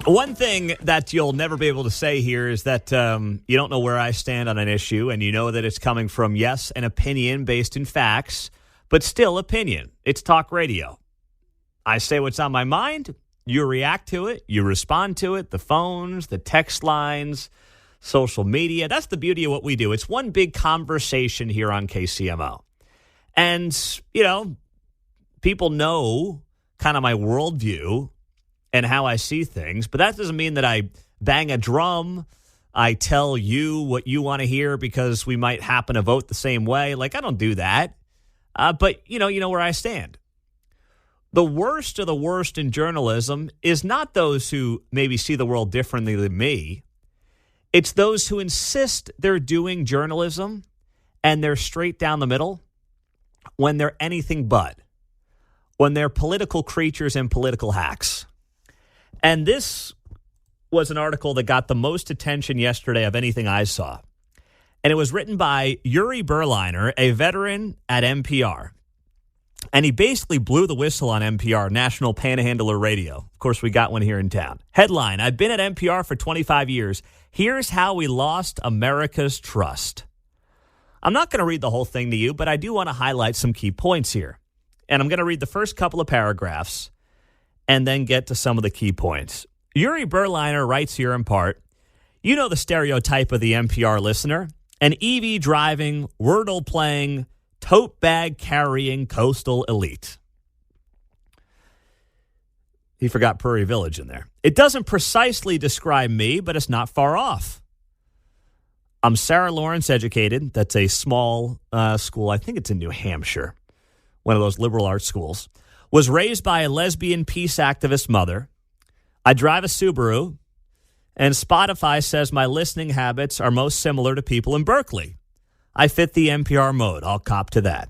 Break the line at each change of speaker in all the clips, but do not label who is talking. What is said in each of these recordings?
One thing that you'll never be able to say here is that you don't know where I stand on an issue, and you know that it's coming from, yes, an opinion based in facts, but still opinion. It's talk radio. I say what's on my mind. You react to it. You respond to it. The phones, the text lines, social media. That's the beauty of what we do. It's one big conversation here on KCMO. And, you know, people know kind of my worldview and how I see things, but that doesn't mean that I bang a drum. I tell you what you want to hear because we might happen to vote the same way. Like, I don't do that. But, you know where I stand. The worst of the worst in journalism is not those who maybe see the world differently than me. It's those who insist they're doing journalism and they're straight down the middle when they're anything but, when they're political creatures and political hacks. And this was an article that got the most attention yesterday of anything I saw. And it was written by Yuri Berliner, a veteran at NPR. And he basically blew the whistle on NPR, National Panhandler Radio. Of course, we got one here in town. Headline, I've been at NPR for 25 years. Here's how we lost America's trust. I'm not going to read the whole thing to you, but I do want to highlight some key points here. And I'm going to read the first couple of paragraphs and then get to some of the key points. Yuri Berliner writes here in part, you know the stereotype of the NPR listener, an EV driving, Wordle playing, tote bag carrying coastal elite. He forgot Prairie Village in there. It doesn't precisely describe me, but it's not far off. I'm Sarah Lawrence educated. That's a small school. I think it's in New Hampshire, one of those liberal arts schools. Was raised by a lesbian peace activist mother. I drive a Subaru, and Spotify says my listening habits are most similar to people in Berkeley. I fit the NPR mode. I'll cop to that.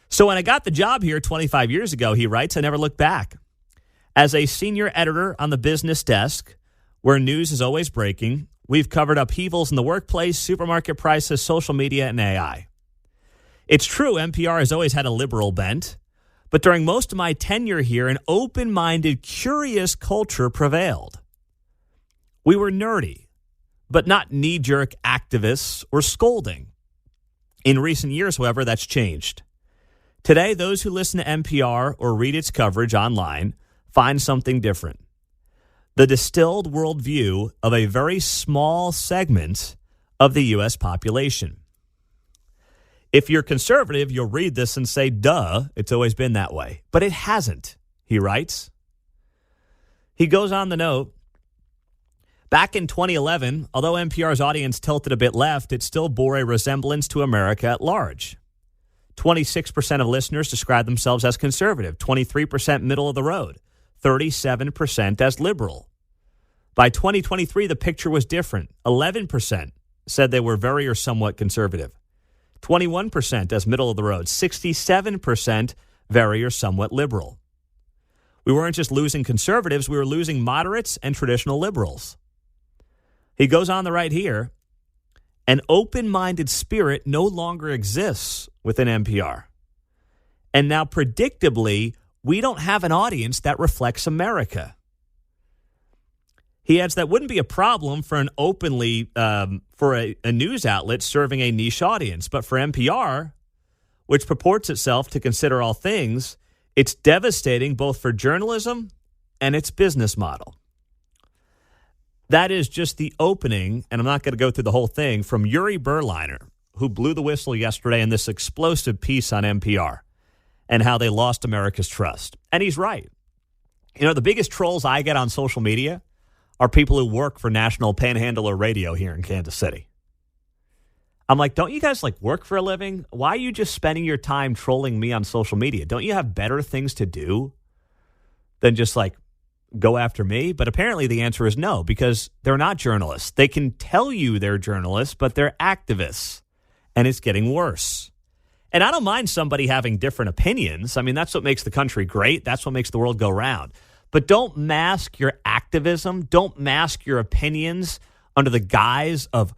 So when I got the job here 25 years ago, he writes, I never looked back. As a senior editor on the business desk, where news is always breaking, we've covered upheavals in the workplace, supermarket prices, social media, and AI. It's true, NPR has always had a liberal bent. But during most of my tenure here, an open-minded, curious culture prevailed. We were nerdy, but not knee-jerk activists or scolding. In recent years, however, that's changed. Today, those who listen to NPR or read its coverage online find something different. The distilled worldview of a very small segment of the U.S. population. If you're conservative, you'll read this and say, duh, it's always been that way. But it hasn't, he writes. He goes on the note, back in 2011, although NPR's audience tilted a bit left, it still bore a resemblance to America at large. 26% of listeners describe themselves as conservative, 23% middle of the road, 37% as liberal. By 2023, the picture was different. 11% said they were very or somewhat conservative. 21% as middle of the road, 67% very or somewhat liberal. We weren't just losing conservatives, we were losing moderates and traditional liberals. He goes on to write here, an open-minded spirit no longer exists within NPR. And now, predictably, we don't have an audience that reflects America. He adds that wouldn't be a problem for an openly, for a news outlet serving a niche audience. But for NPR, which purports itself to consider all things, it's devastating both for journalism and its business model. That is just the opening, and I'm not going to go through the whole thing, from Yuri Berliner, who blew the whistle yesterday in this explosive piece on NPR and how they lost America's trust. And he's right. You know, the biggest trolls I get on social media are people who work for National Panhandler Radio here in Kansas City. I'm like, don't you guys work for a living? Why are you just spending your time trolling me on social media? Don't you have better things to do than just go after me? But apparently the answer is no, because they're not journalists. They can tell you they're journalists, but they're activists, and it's getting worse. And I don't mind somebody having different opinions. I mean, that's what makes the country great. That's what makes the world go round. But don't mask your activism. Don't mask your opinions under the guise of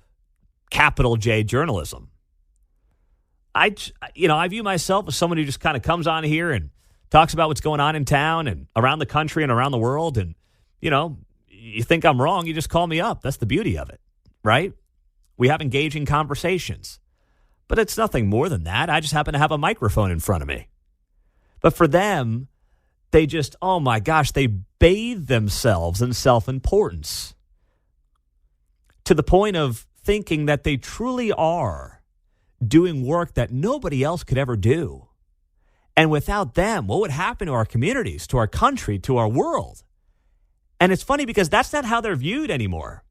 capital J journalism. I view myself as someone who just kind of comes on here and talks about what's going on in town and around the country and around the world. And, you think I'm wrong, you just call me up. That's the beauty of it, right? We have engaging conversations. But it's nothing more than that. I just happen to have a microphone in front of me. But for them, they just, oh my gosh, they bathe themselves in self-importance to the point of thinking that they truly are doing work that nobody else could ever do. And without them, what would happen to our communities, to our country, to our world? And it's funny because that's not how they're viewed anymore,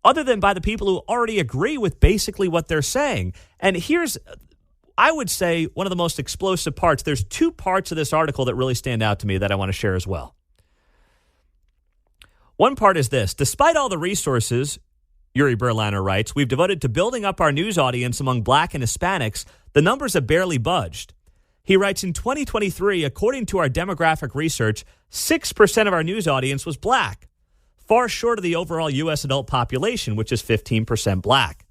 other than by the people who already agree with basically what they're saying. And here's, I would say, one of the most explosive parts. There's two parts of this article that really stand out to me that I want to share as well. One part is this. Despite all the resources, Yuri Berliner writes, we've devoted to building up our news audience among Black and Hispanics, the numbers have barely budged. He writes, in 2023, according to our demographic research, 6% of our news audience was Black, far short of the overall U.S. adult population, which is 15% Black.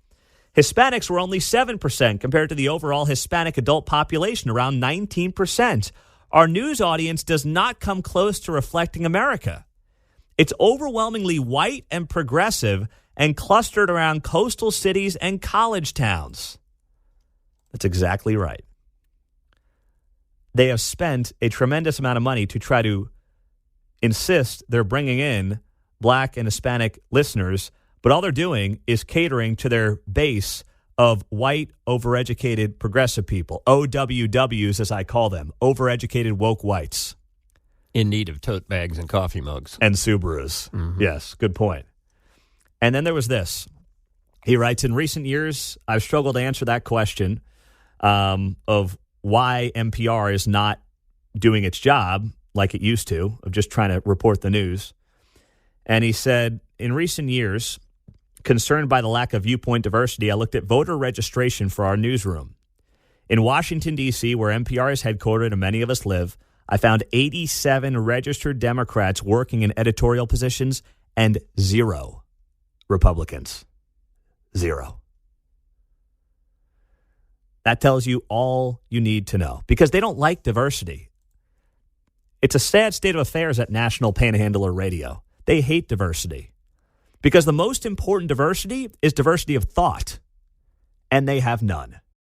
Hispanics were only 7% compared to the overall Hispanic adult population, around 19%. Our news audience does not come close to reflecting America. It's overwhelmingly white and progressive and clustered around coastal cities and college towns. That's exactly right. They have spent a tremendous amount of money to try to insist they're bringing in Black and Hispanic listeners, but all they're doing is catering to their base of white, overeducated, progressive people, OWWs as I call them, overeducated woke whites.
In need of tote bags and coffee mugs.
And Subarus. Mm-hmm. Yes, good point. And then there was this. He writes, in recent years, I've struggled to answer that question of why NPR is not doing its job like it used to, of just trying to report the news. And he said, in recent years, concerned by the lack of viewpoint diversity, I looked at voter registration for our newsroom. In Washington, D.C., where NPR is headquartered and many of us live, I found 87 registered Democrats working in editorial positions and 0 Republicans. 0. That tells you all you need to know because they don't like diversity. It's a sad state of affairs at National Panhandler Radio. They hate diversity because the most important diversity is diversity of thought, and they have none.